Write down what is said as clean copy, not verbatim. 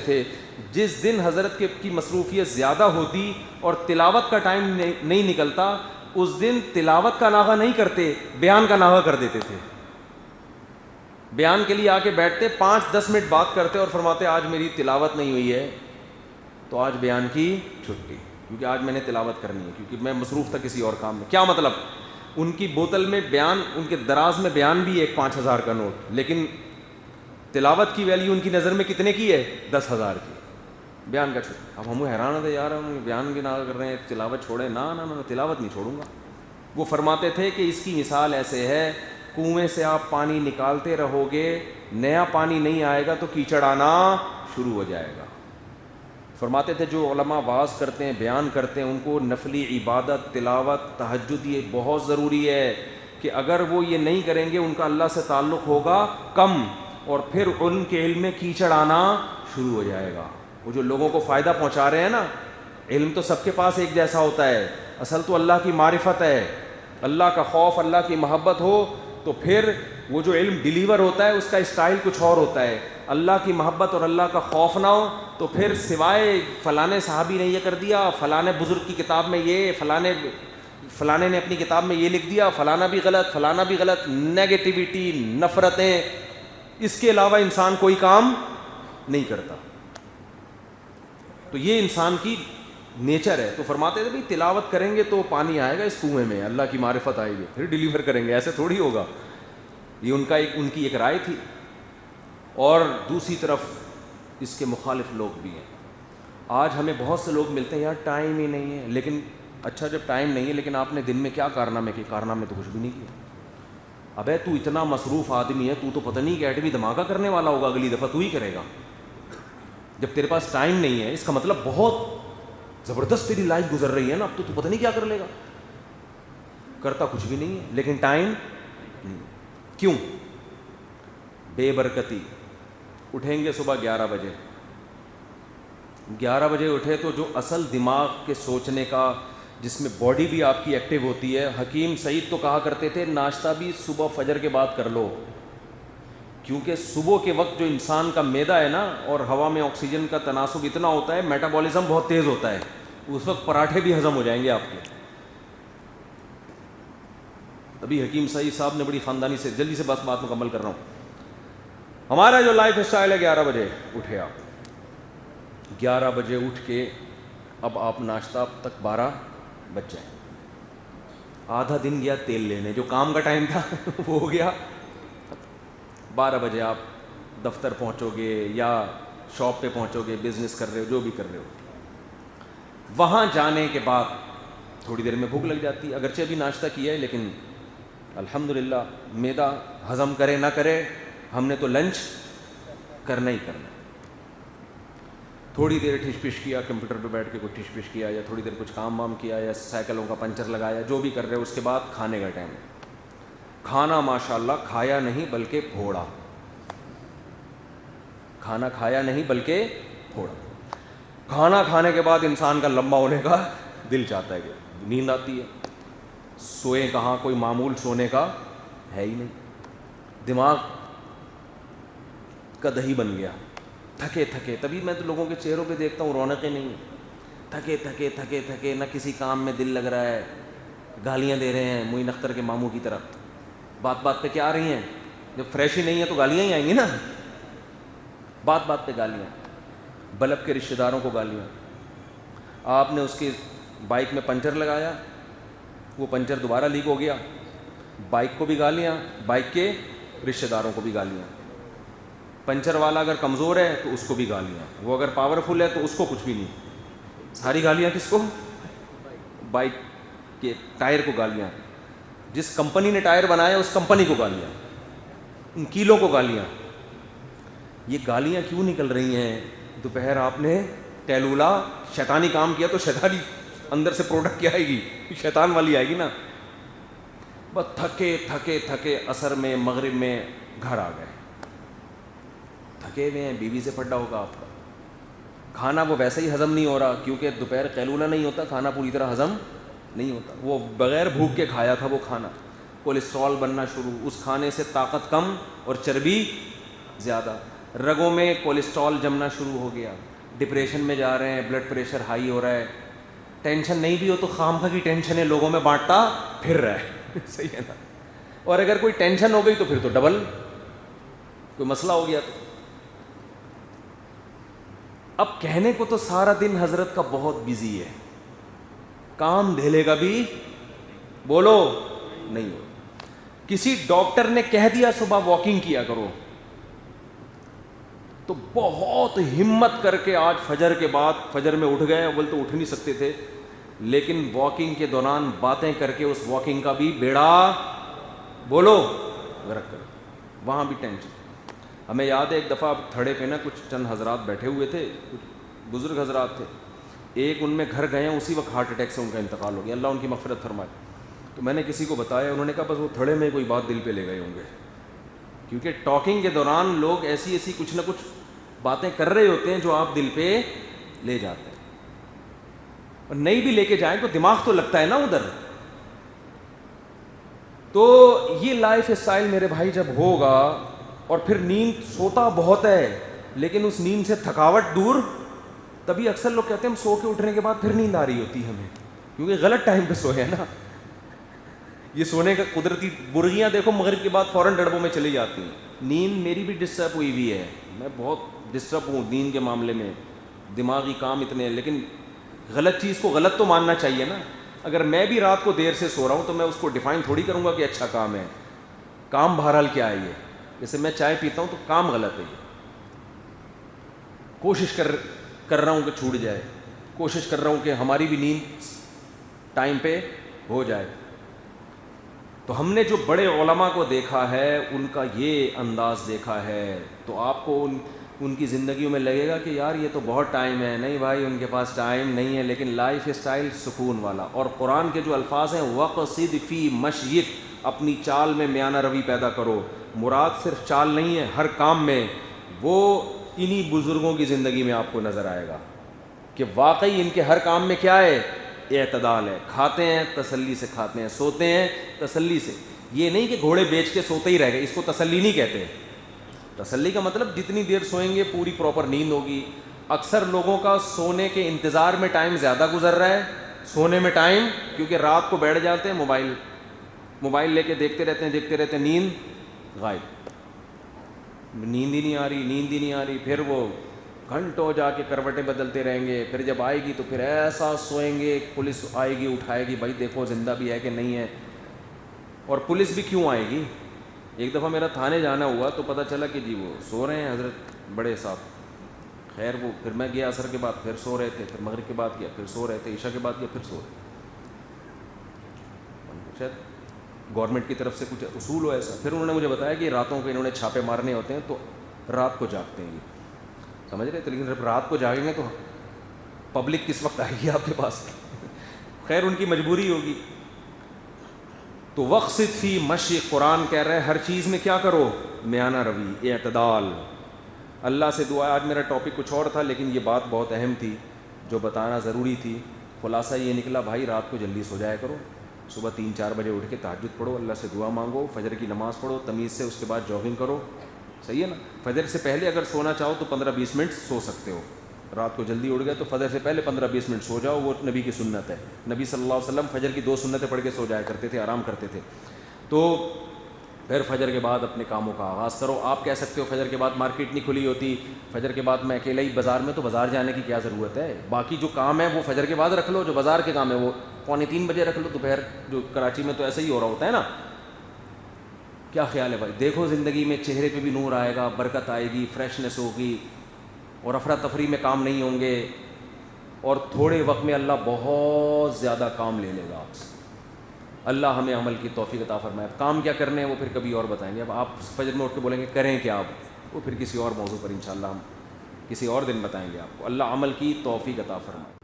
تھے. جس دن حضرت کی مصروفیت زیادہ ہوتی اور تلاوت کا ٹائم نہیں نکلتا, اس دن تلاوت کا ناغہ نہیں کرتے, بیان کا ناغہ کر دیتے تھے. بیان کے لیے آ کے بیٹھتے, 5-10 منٹ بات کرتے اور فرماتے آج میری تلاوت نہیں ہوئی ہے تو آج بیان کی چھٹی, کیونکہ آج میں نے تلاوت کرنی ہے, کیونکہ میں مصروف تھا کسی اور کام میں. کیا مطلب؟ ان کی بوتل میں بیان, ان کے دراز میں بیان بھی ایک 5,000 کا نوٹ, لیکن تلاوت کی ویلیو ان کی نظر میں کتنے کی ہے؟ 10,000 کی. بیان کا چھوڑ. اب ہم حیران ہوتے یار ہم بیان کی نہ کر رہے ہیں, تلاوت چھوڑیں. نہ تلاوت نہیں چھوڑوں گا. وہ فرماتے تھے کہ اس کی مثال ایسے ہے, کنویں سے آپ پانی نکالتے رہو گے, نیا پانی نہیں آئے گا تو کیچڑ آنا شروع ہو جائے گا. فرماتے تھے جو علماء واعظ کرتے ہیں, بیان کرتے ہیں, ان کو نفلی عبادت, تلاوت, تہجد یہ بہت ضروری ہے کہ اگر وہ یہ نہیں کریں گے ان کا اللہ سے تعلق ہوگا کم, اور پھر ان کے علم میں کیچڑ آنا شروع ہو جائے گا. وہ جو لوگوں کو فائدہ پہنچا رہے ہیں نا, علم تو سب کے پاس ایک جیسا ہوتا ہے, اصل تو اللہ کی معرفت ہے, اللہ کا خوف, اللہ کی محبت ہو تو پھر وہ جو علم ڈیلیور ہوتا ہے اس کا اسٹائل کچھ اور ہوتا ہے. اللہ کی محبت اور اللہ کا خوف نہ ہو تو پھر سوائے فلانے صحابی نے یہ کر دیا, فلانے بزرگ کی کتاب میں یہ, فلانے نے اپنی کتاب میں یہ لکھ دیا, فلانا بھی غلط, فلانا بھی غلط, نیگیٹیوٹی, نفرتیں, اس کے علاوہ انسان کوئی کام نہیں کرتا. تو یہ انسان کی نیچر ہے. تو فرماتے تھے بھائی تلاوت کریں گے تو پانی آئے گا اس کنویں میں, اللہ کی معرفت آئے گی, پھر ڈیلیور کریں گے, ایسے تھوڑی ہوگا. یہ ان کی ایک رائے تھی. اور دوسری طرف اس کے مخالف لوگ بھی ہیں. آج ہمیں بہت سے لوگ ملتے ہیں یار ٹائم ہی نہیں ہے, لیکن اچھا جب ٹائم نہیں ہے لیکن آپ نے دن میں کیا کارنامے کیے؟ کارنامے تو کچھ بھی نہیں کیا. ابے تو اتنا مصروف آدمی ہے, تو پتہ نہیں کہ ایٹمی دھماکہ کرنے والا ہوگا, اگلی دفعہ تو ہی کرے گا. جب تیرے پاس ٹائم نہیں ہے اس کا مطلب بہت زبردست تیری لائف گزر رہی ہے نا, اب تو پتہ نہیں کیا کر لے گا. کرتا کچھ بھی نہیں ہے لیکن ٹائم نہیں. کیوں؟ بے برکتی. اٹھیں گے صبح 11 بجے, 11 بجے اٹھے تو جو اصل دماغ کے سوچنے کا, جس میں باڈی بھی آپ کی ایکٹیو ہوتی ہے. حکیم سعید تو کہا کرتے تھے ناشتہ بھی صبح فجر کے بعد کر لو, کیونکہ صبح کے وقت جو انسان کا معدہ ہے نا اور ہوا میں آکسیجن کا تناسب اتنا ہوتا ہے, میٹابولزم بہت تیز ہوتا ہے, اس وقت پراٹھے بھی ہضم ہو جائیں گے آپ کے. ابھی حکیم سعید صاحب نے بڑی خاندانی سے, جلدی سے بس بات مکمل کر رہا ہوں. ہمارا جو لائف اسٹائل ہے 11 بجے اٹھے آپ, 11 بجے اٹھ کے اب آپ ناشتہ تک 12 بج جائیں. آدھا دن گیا تیل لینے, جو کام کا ٹائم تھا وہ ہو گیا. 12 بجے آپ دفتر پہنچو گے یا شاپ پہ پہنچو گے, بزنس کر رہے ہو, جو بھی کر رہے ہو. وہاں جانے کے بعد تھوڑی دیر میں بھوک لگ جاتی ہے, اگرچہ بھی ناشتہ کیا ہے لیکن الحمدللہ معدہ ہضم کرے نہ کرے ہم نے تو لنچ کرنا ہی کرنا. تھوڑی دیر ٹھش پش کیا, کمپیوٹر پہ بیٹھ کے کوئی ٹھش پش کیا, یا تھوڑی دیر کچھ کام وام کیا, یا سائیکلوں کا پنچر لگایا, جو بھی کر رہے ہو. اس کے بعد کھانے کا ٹائم. کھانا ماشاءاللہ کھایا نہیں بلکہ پھوڑا, کھانا کھایا نہیں بلکہ پھوڑا. کھانا کھانے کے بعد انسان کا لمبا ہونے کا دل چاہتا ہے, کہ نیند آتی ہے, سوئیں کہاں, کوئی معمول سونے کا ہے ہی نہیں. دماغ کا دہی بن گیا, تھکے تھکے. تبھی میں تو لوگوں کے چہروں پہ دیکھتا ہوں رونقیں نہیں ہیں, تھکے تھکے تھکے تھکے, نہ کسی کام میں دل لگ رہا ہے, گالیاں دے رہے ہیں معین اختر کے ماموں کی طرح. بات بات پہ کیا آ رہی ہیں؟ جب فریش ہی نہیں ہے تو گالیاں ہی آئیں گی نا. بات بات پہ گالیاں, بلب کے رشتہ داروں کو گالیاں. آپ نے اس کی بائک میں پنچر لگایا, وہ پنچر دوبارہ لیک ہو گیا, بائک کو بھی گالیاں, بائک کے رشتہ داروں کو بھی گالیاں. پنچر والا اگر کمزور ہے تو اس کو بھی گالیاں, وہ اگر پاورفل ہے تو اس کو کچھ بھی نہیں. ساری گالیاں کس کو؟ بائک کے ٹائر کو گالیاں, جس کمپنی نے ٹائر بنایا اس کمپنی کو گالیاں, ان کیلوں کو گالیاں. یہ گالیاں کیوں نکل رہی ہیں؟ دوپہر آپ نے ٹیلولا شیطانی کام کیا تو شیطانی اندر سے پروڈکٹ کیا آئے گی؟ شیطان والی آئے گی نا. بس تھکے تھکے تھکے عصر میں مغرب میں گھر آ گئے, تھکے ہوئے ہیں, بیوی سے پڑا ہوگا آپ کا. کھانا وہ ویسے ہی ہضم نہیں ہو رہا, کیونکہ دوپہر قیلولہ نہیں ہوتا, کھانا پوری طرح ہضم نہیں ہوتا. وہ بغیر بھوک کے کھایا تھا وہ کھانا, کولیسٹرول بننا شروع, اس کھانے سے طاقت کم اور چربی زیادہ. رگوں میں کولیسٹرول جمنا شروع ہو گیا, ڈپریشن میں جا رہے ہیں, بلڈ پریشر ہائی ہو رہا ہے. ٹینشن نہیں بھی ہو تو خامخواہ کی ٹینشن ہے لوگوں میں بانٹتا پھر رہا ہے. صحیح ہے نا. اور اگر کوئی ٹینشن ہو گئی تو پھر تو ڈبل کوئی مسئلہ ہو گیا. تو اب کہنے کو تو سارا دن حضرت کا بہت بزی ہے, کام دھیلے کا بھی بولو نہیں ہو. کسی ڈاکٹر نے کہہ دیا صبح واکنگ کیا کرو تو بہت ہمت کر کے آج فجر کے بعد, فجر میں اٹھ گئے, اول تو اٹھ نہیں سکتے تھے, لیکن واکنگ کے دوران باتیں کر کے اس واکنگ کا بھی بیڑا بولو غرق کر. وہاں بھی ٹینشن. ہمیں یاد ہے ایک دفعہ تھڑے پہ نا کچھ چند حضرات بیٹھے ہوئے تھے, کچھ بزرگ حضرات تھے. ایک ان میں گھر گئے ہیں, اسی وقت ہارٹ اٹیک سے ان کا انتقال ہو گیا, اللہ ان کی مغفرت فرمائے. تو میں نے کسی کو بتایا, انہوں نے کہا بس وہ تھڑے میں کوئی بات دل پہ لے گئے ہوں گے, کیونکہ ٹاکنگ کے دوران لوگ ایسی کچھ نہ کچھ باتیں کر رہے ہوتے ہیں جو آپ دل پہ لے جاتے ہیں. اور نہیں بھی لے کے جائیں تو دماغ تو لگتا ہے نا ادھر. تو یہ لائف اسٹائل میرے بھائی جب ہوگا, اور پھر نیند, سوتا بہت ہے لیکن اس نیند سے تھکاوٹ دور, تبھی اکثر لوگ کہتے ہیں ہم سو کے اٹھنے کے بعد پھر نیند آ رہی ہوتی ہے ہمیں, کیونکہ غلط ٹائم پہ سوئے ہیں نا. یہ سونے کا قدرتی برغیاں دیکھو مغرب کے بعد فوراً ڈڑبوں میں چلی جاتی ہیں. نیند میری بھی ڈسٹرب ہوئی ہوئی ہے, میں بہت ڈسٹرب ہوں نیند کے معاملے میں, دماغی کام اتنے ہیں. لیکن غلط چیز کو غلط تو ماننا چاہیے نا. اگر میں بھی رات کو دیر سے سو رہا ہوں تو میں اس کو ڈیفائن تھوڑی کروں گا کہ اچھا کام ہے. کام بہرحال کیا ہے, یہ جیسے میں چائے پیتا ہوں تو کام غلط ہے, یہ کوشش کر رہا ہوں کہ چھوٹ جائے, کوشش کر رہا ہوں کہ ہماری بھی نیند ٹائم پہ ہو جائے. تو ہم نے جو بڑے علماء کو دیکھا ہے ان کا یہ انداز دیکھا ہے, تو آپ کو ان کی زندگیوں میں لگے گا کہ یار یہ تو بہت ٹائم ہے. نہیں بھائی, ان کے پاس ٹائم نہیں ہے, لیکن لائف اسٹائل سکون والا. اور قرآن کے جو الفاظ ہیں وَقْصِدْ فِي مَشْيِكَ, اپنی چال میں میانہ روی پیدا کرو. مراد صرف چال نہیں ہے, ہر کام میں. وہ انہی بزرگوں کی زندگی میں آپ کو نظر آئے گا کہ واقعی ان کے ہر کام میں کیا ہے, اعتدال ہے. کھاتے ہیں تسلی سے کھاتے ہیں, سوتے ہیں تسلی سے. یہ نہیں کہ گھوڑے بیچ کے سوتے ہی رہ گئے, اس کو تسلی نہیں کہتے. تسلی کا مطلب جتنی دیر سوئیں گے پوری پراپر نیند ہوگی. اکثر لوگوں کا سونے کے انتظار میں ٹائم زیادہ گزر رہا ہے, سونے میں ٹائم, کیونکہ رات کو بیٹھ جاتے ہیں موبائل لے کے دیکھتے رہتے ہیں, نیند غائب, نیند ہی نہیں آ رہی. پھر وہ گھنٹوں جا کے کروٹیں بدلتے رہیں گے. پھر جب آئے گی تو پھر ایسا سوئیں گے, پولیس آئے گی اٹھائے گی, بھائی دیکھو زندہ بھی ہے کہ نہیں ہے. اور پولیس بھی کیوں آئے گی؟ ایک دفعہ میرا تھانے جانا ہوا تو پتہ چلا کہ جی وہ سو رہے ہیں حضرت بڑے صاحب. خیر وہ پھر میں گیا عصر کے بعد, پھر سو رہے تھے, پھر مغرب کے بعد کیا پھر سو رہے تھے, عشاء کے بعد کیا پھر سو رہے. شاید گورنمنٹ کی طرف سے کچھ اصول ہو ایسا. پھر انہوں نے مجھے بتایا کہ راتوں کو انہوں نے چھاپے مارنے ہوتے ہیں تو رات کو جاگتے ہیں, یہ سمجھ رہے تھے. لیکن جب رات کو جاگیں گے تو پبلک کس وقت آئے گی آپ کے پاس؟ خیر ان کی مجبوری ہوگی. تو وقصد فی مشی, قرآن کہہ رہا ہے ہر چیز میں کیا کرو, میانہ روی, اعتدال. اللہ سے دعا. آج میرا ٹاپک کچھ اور تھا لیکن یہ بات بہت اہم تھی جو بتانا ضروری تھی. خلاصہ یہ نکلا بھائی, رات کو جلدی سو جایا کرو, صبح 3-4 بجے اٹھ کے تہجد پڑھو, اللہ سے دعا مانگو, فجر کی نماز پڑھو تمیز سے, اس کے بعد جاگنگ کرو. صحیح ہے نا. فجر سے پہلے اگر سونا چاہو تو 15-20 منٹ سو سکتے ہو. رات کو جلدی اٹھ گئے تو فجر سے پہلے 15-20 منٹ سو جاؤ, وہ نبی کی سنت ہے. نبی صلی اللہ علیہ وسلم فجر کی 2 سنتیں پڑھ کے سو جایا کرتے تھے, آرام کرتے تھے. تو پھر فجر کے بعد اپنے کاموں کا آغاز کرو. آپ کہہ سکتے ہو فجر کے بعد مارکیٹ نہیں کھلی ہوتی, فجر کے بعد میں اکیلا ہی بازار میں, تو بازار جانے کی کیا ضرورت ہے. باقی جو کام ہے وہ فجر کے بعد رکھ لو, جو بازار کے کام ہے وہ 2:45 بجے رکھ لو دوپہر. جو کراچی میں تو ایسا ہی ہو رہا ہوتا ہے نا. کیا خیال ہے بھائی؟ دیکھو زندگی میں چہرے پہ بھی نور آئے گا, برکت آئے گی, فریشنس ہوگی, اور افراتفری میں کام نہیں ہوں گے, اور تھوڑے وقت میں اللہ بہت زیادہ کام لے لے گا آپ سے. اللہ ہمیں عمل کی توفیق عطا فرمائے. کام کیا کرنے ہیں وہ پھر کبھی اور بتائیں گے. اب آپ فجر میں اٹھ کے بولیں گے کریں کیا, آپ وہ پھر کسی اور موضوع پر انشاءاللہ ہم کسی اور دن بتائیں گے آپ کو. اللہ عمل کی توفیق عطا فرمائے.